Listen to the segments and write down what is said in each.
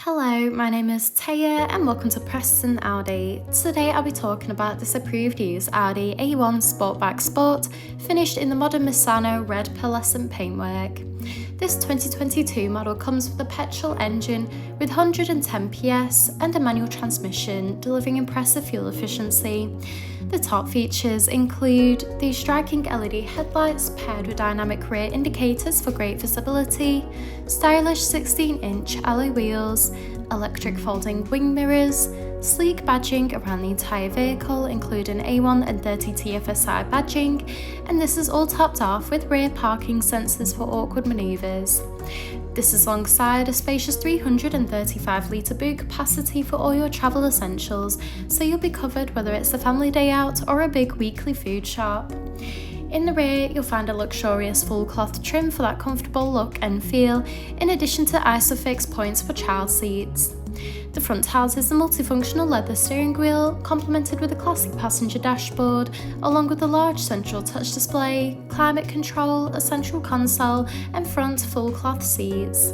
Hello, my name is Taya and welcome to Preston Audi. Today I'll be talking about this approved use Audi A1 Sportback Sport finished in the modern Misano Red Pearlescent paintwork. This 2022 model comes with a petrol engine with 110 PS and a manual transmission, delivering impressive fuel efficiency. The top features include the striking LED headlights paired with dynamic rear indicators for great visibility, stylish 16-inch alloy wheels, electric folding wing mirrors, sleek badging around the entire vehicle including A1 and 30 TFSI badging, and this is all topped off with rear parking sensors for awkward manoeuvres. This is alongside a spacious 335 litre boot capacity for all your travel essentials, so you'll be covered whether it's a family day out or a big weekly food shop. In the rear, you'll find a luxurious full cloth trim for that comfortable look and feel, in addition to ISOFIX points for child seats. The front houses a multifunctional leather steering wheel, complemented with a classic passenger dashboard, along with a large central touch display, climate control, a central console, and front full cloth seats.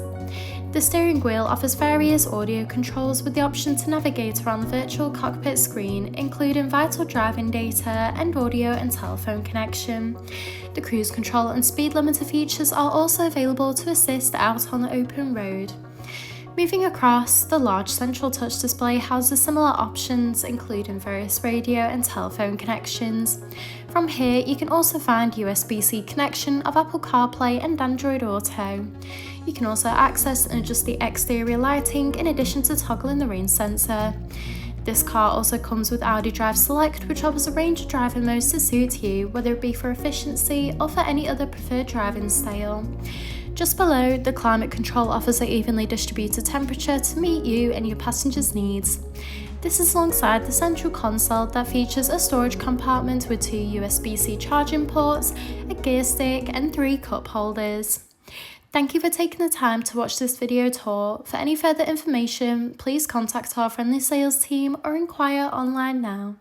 The steering wheel offers various audio controls with the option to navigate around the virtual cockpit screen, including vital driving data and audio and telephone connection. The cruise control and speed limiter features are also available to assist out on the open road. Moving across, the large central touch display houses similar options, including various radio and telephone connections. From here, you can also find USB-C connection of Apple CarPlay and Android Auto. You can also access and adjust the exterior lighting in addition to toggling the rain sensor. This car also comes with Audi Drive Select, which offers a range of driving modes to suit you, whether it be for efficiency or for any other preferred driving style. Just below, the climate control offers an evenly distributed temperature to meet you and your passengers' needs. This is alongside the central console that features a storage compartment with 2 USB-C charging ports, a gear stick, and 3 cup holders. Thank you for taking the time to watch this video tour. For any further information, please contact our friendly sales team or inquire online now.